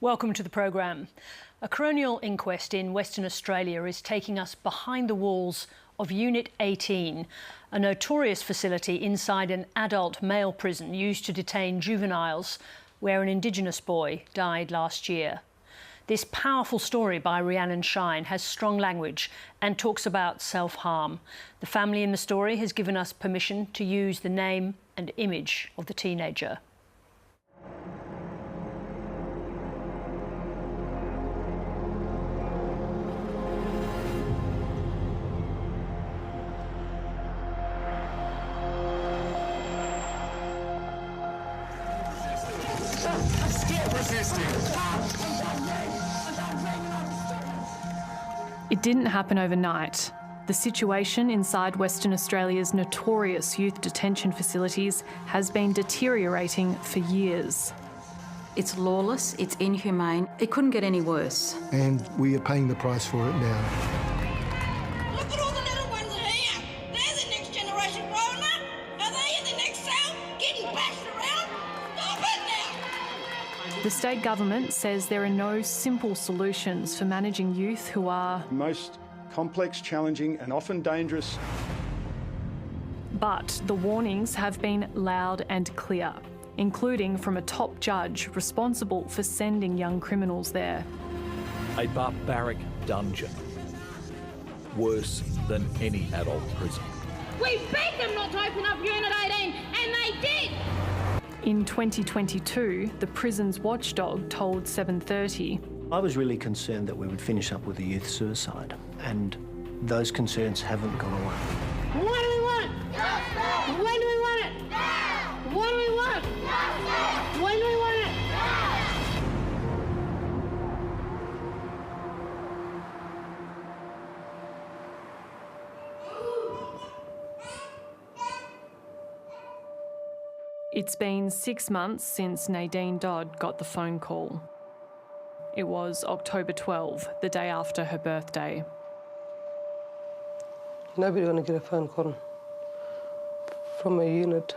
Welcome to the program. A coronial inquest in Western Australia is taking us behind the walls of Unit 18, a notorious facility inside an adult male prison used to detain juveniles, where an Indigenous boy died last year. This powerful story by Rhiannon Shine has strong language and talks about self-harm. The family in the story has given us permission to use the name and image of the teenager. It didn't happen overnight. The situation inside Western Australia's notorious youth detention facilities has been deteriorating for years. It's lawless, it's inhumane. It couldn't get any worse. And we are paying the price for it now. Look at all the little ones here. They're the next generation growing up. Are they in the next cell getting bashed around? Stop it now! The state government says there are no simple solutions for managing youth who are most complex, challenging and often dangerous. But the warnings have been loud and clear, including from a top judge responsible for sending young criminals there. A barbaric dungeon, worse than any adult prison. We begged them not to open up Unit 18, and they did! In 2022, the prison's watchdog told 730. I was really concerned that we would finish up with a youth suicide, and those concerns haven't gone away. What do we want? Justice! When do we want it? Now! What do we want? Justice! When do we want it? Now! It's been 6 months since Nadine Dodd got the phone call. It was October 12, the day after her birthday. Nobody want to get a phone call from a unit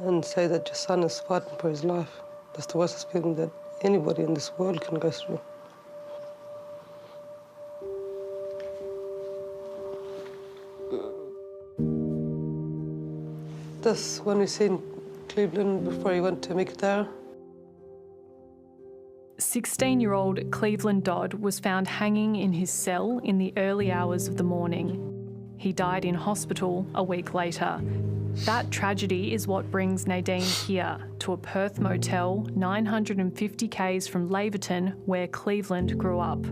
and say that your son is fighting for his life. That's the worst feeling that anybody in this world can go through. That's when we seen Cleveland before he went to Mikdar. 16-year-old Cleveland Dodd was found hanging in his cell in the early hours of the morning. He died in hospital a week later. That tragedy is what brings Nadine here, to a Perth motel 950 k's from Laverton, where Cleveland grew up.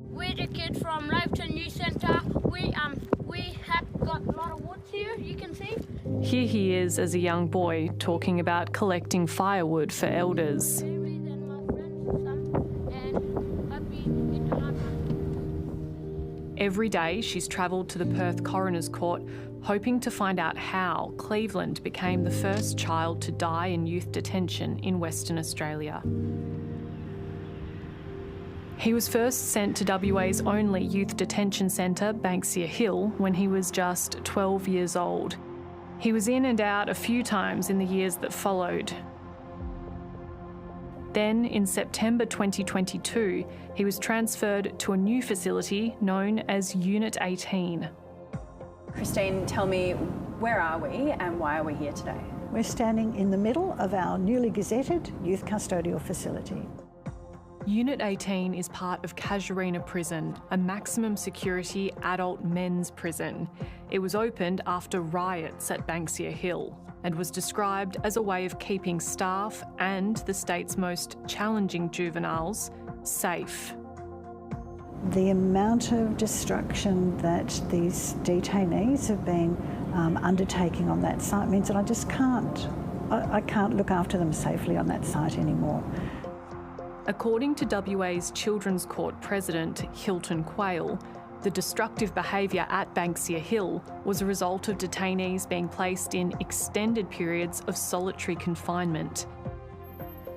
We're the kids from Laverton Youth Centre. We have got a lot of woods here, you can see. Here he is as a young boy, talking about collecting firewood for elders. Every day she's travelled to the Perth Coroner's Court, hoping to find out how Cleveland became the first child to die in youth detention in Western Australia. He was first sent to WA's only youth detention centre, Banksia Hill, when he was just 12 years old. He was in and out a few times in the years that followed. Then, in September 2022, he was transferred to a new facility known as Unit 18. Christine, tell me, where are we and why are we here today? We're standing in the middle of our newly gazetted youth custodial facility. Unit 18 is part of Casuarina Prison, a maximum security adult men's prison. It was opened after riots at Banksia Hill and was described as a way of keeping staff and the state's most challenging juveniles safe. The amount of destruction that these detainees have been undertaking on that site means that I can't look after them safely on that site anymore. According to WA's Children's Court President, Hilton Quayle, the destructive behaviour at Banksia Hill was a result of detainees being placed in extended periods of solitary confinement.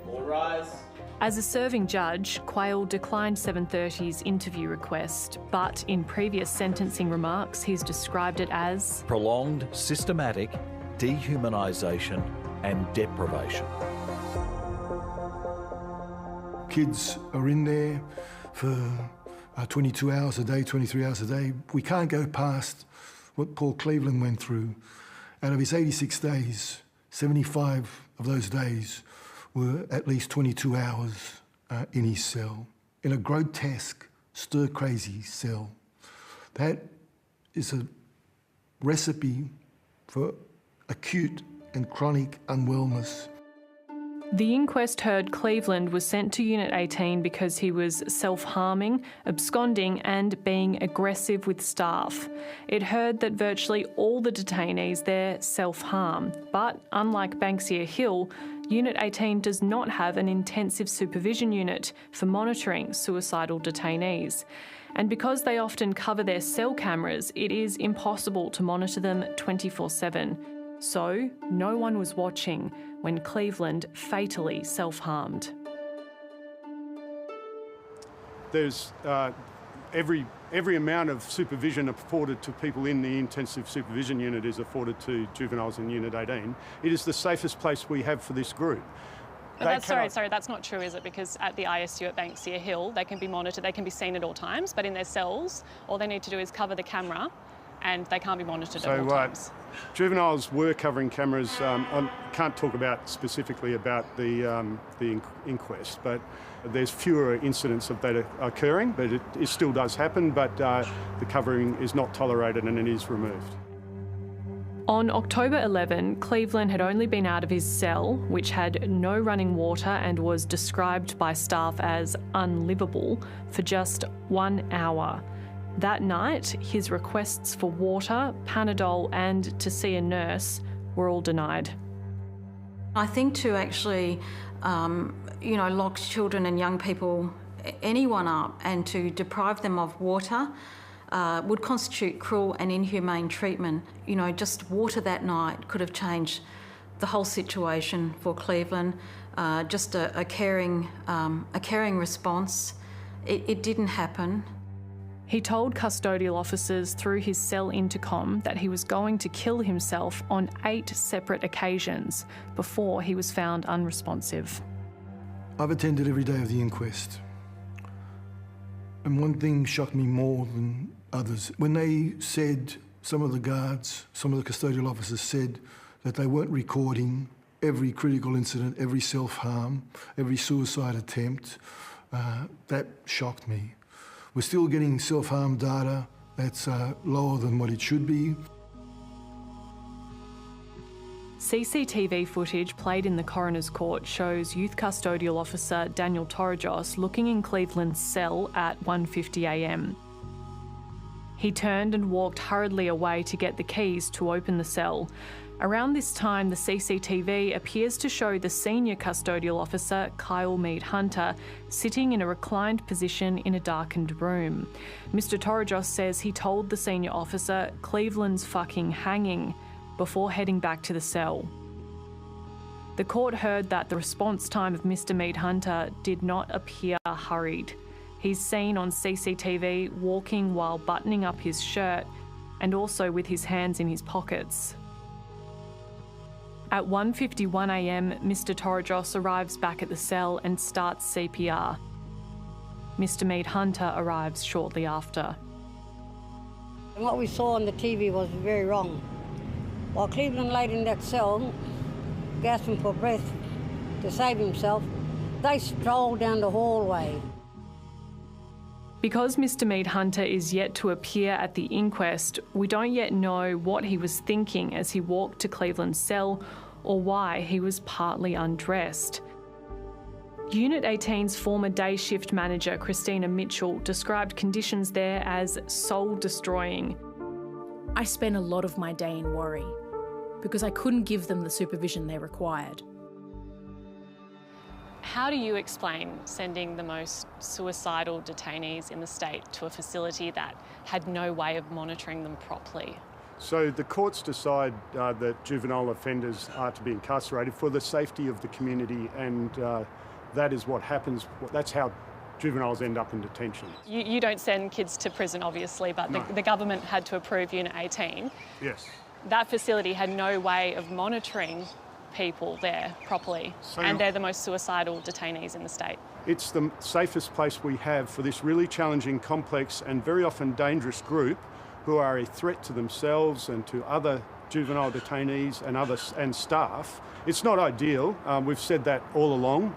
All rise. As a serving judge, Quayle declined 730's interview request, but in previous sentencing remarks, he's described it as prolonged, systematic dehumanisation and deprivation. kids are in there for 22 hours a day, 23 hours a day. We can't go past what Paul Cleveland went through. Out of his 86 days, 75 of those days were at least 22 hours in his cell, in a grotesque, stir-crazy cell. That is a recipe for acute and chronic unwellness. The inquest heard Cleveland was sent to Unit 18 because he was self-harming, absconding and being aggressive with staff. It heard that virtually all the detainees there self-harm, but unlike Banksia Hill, Unit 18 does not have an intensive supervision unit for monitoring suicidal detainees. And because they often cover their cell cameras, it is impossible to monitor them 24/7. So no one was watching when Cleveland fatally self-harmed. There's every amount of supervision afforded to people in the intensive supervision unit is afforded to juveniles in Unit 18. It is the safest place we have for this group. But sorry, that's not true, is it? Because at the ISU at Banksia Hill, they can be monitored, they can be seen at all times, but in their cells, all they need to do is cover the camera and they can't be monitored at all times. Juveniles were covering cameras. I can't talk specifically about the inquest, but there's fewer incidents of that occurring, but it still does happen, but the covering is not tolerated and it is removed. On October 11, Cleveland had only been out of his cell, which had no running water and was described by staff as unlivable, for just 1 hour. That night, his requests for water, Panadol and to see a nurse were all denied. I think to actually, lock children and young people, anyone up, and to deprive them of water would constitute cruel and inhumane treatment. Just water that night could have changed the whole situation for Cleveland. Just a caring response. It didn't happen. He told custodial officers through his cell intercom that he was going to kill himself on 8 separate occasions before he was found unresponsive. I've attended every day of the inquest. And one thing shocked me more than others. When they said, some of the guards, some of the custodial officers said that they weren't recording every critical incident, every self-harm, every suicide attempt, that shocked me. We're still getting self-harm data that's lower than what it should be. CCTV footage played in the coroner's court shows youth custodial officer Daniel Torrijos looking in Cleveland's cell at 1:50 a.m. He turned and walked hurriedly away to get the keys to open the cell. Around this time, the CCTV appears to show the senior custodial officer, Kyle Mead-Hunter, sitting in a reclined position in a darkened room. Mr. Torrijos says he told the senior officer, "Cleveland's fucking hanging," before heading back to the cell. The court heard that the response time of Mr. Mead-Hunter did not appear hurried. He's seen on CCTV walking while buttoning up his shirt and also with his hands in his pockets. At 1:51 a.m, Mr. Torrijos arrives back at the cell and starts CPR. Mr. Mead-Hunter arrives shortly after. What we saw on the TV was very wrong. While Cleveland laid in that cell, gasping for breath to save himself, they strolled down the hallway. Because Mr. Mead-Hunter is yet to appear at the inquest, we don't yet know what he was thinking as he walked to Cleveland's cell or why he was partly undressed. Unit 18's former day shift manager, Christina Mitchell, described conditions there as soul-destroying. I spent a lot of my day in worry because I couldn't give them the supervision they required. How do you explain sending the most suicidal detainees in the state to a facility that had no way of monitoring them properly? So the courts decide that juvenile offenders are to be incarcerated for the safety of the community, and that is what happens. That's how juveniles end up in detention. You don't send kids to prison, obviously, but No. the government had to approve Unit 18. Yes. That facility had no way of monitoring people there properly, and they're the most suicidal detainees in the state. It's the safest place we have for this really challenging, complex and very often dangerous group who are a threat to themselves and to other juvenile detainees and staff. It's not ideal. We've said that all along.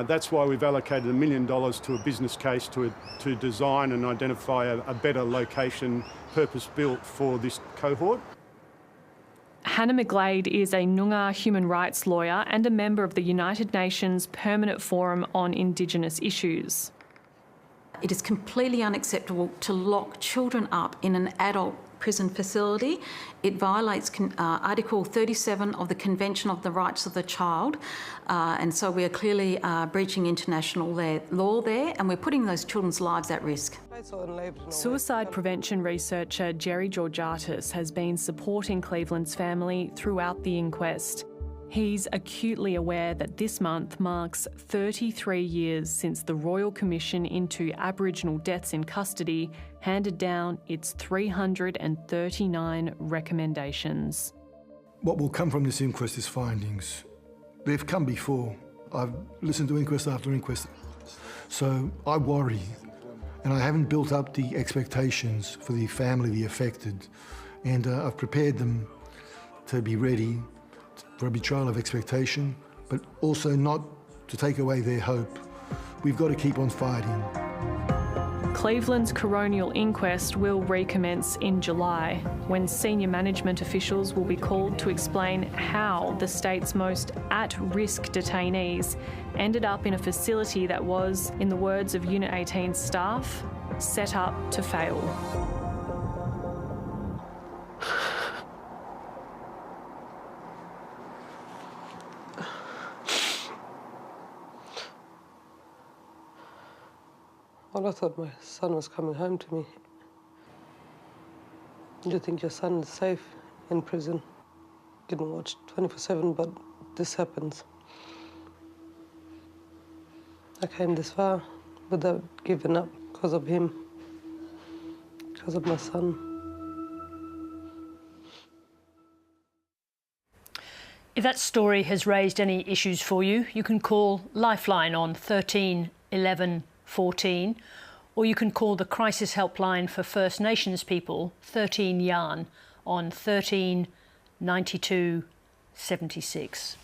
That's why we've allocated $1 million to a business case to design and identify a better location purpose-built for this cohort. Hannah McGlade is a Noongar human rights lawyer and a member of the United Nations Permanent Forum on Indigenous Issues. It is completely unacceptable to lock children up in an adult prison facility. It violates Article 37 of the Convention of the Rights of the Child, and so we are clearly breaching international law there, and we're putting those children's lives at risk. Suicide prevention researcher Jerry Georgatis has been supporting Cleveland's family throughout the inquest. He's acutely aware that this month marks 33 years since the Royal Commission into Aboriginal Deaths in Custody handed down its 339 recommendations. What will come from this inquest is findings. They've come before. I've listened to inquest after inquest. So I worry, and I haven't built up the expectations for the family, the affected, and I've prepared them to be ready for a betrayal of expectation, but also not to take away their hope. We've got to keep on fighting. Cleveland's coronial inquest will recommence in July, when senior management officials will be called to explain how the state's most at-risk detainees ended up in a facility that was, in the words of Unit 18 staff, set up to fail. Well, I thought my son was coming home to me. Do you think your son is safe in prison, getting watched 24/7, but this happens? I came this far without giving up because of him, because of my son. If that story has raised any issues for you, you can call Lifeline on 13 11 14, or you can call the crisis helpline for First Nations people, 13 Yarn, on 13 92 76.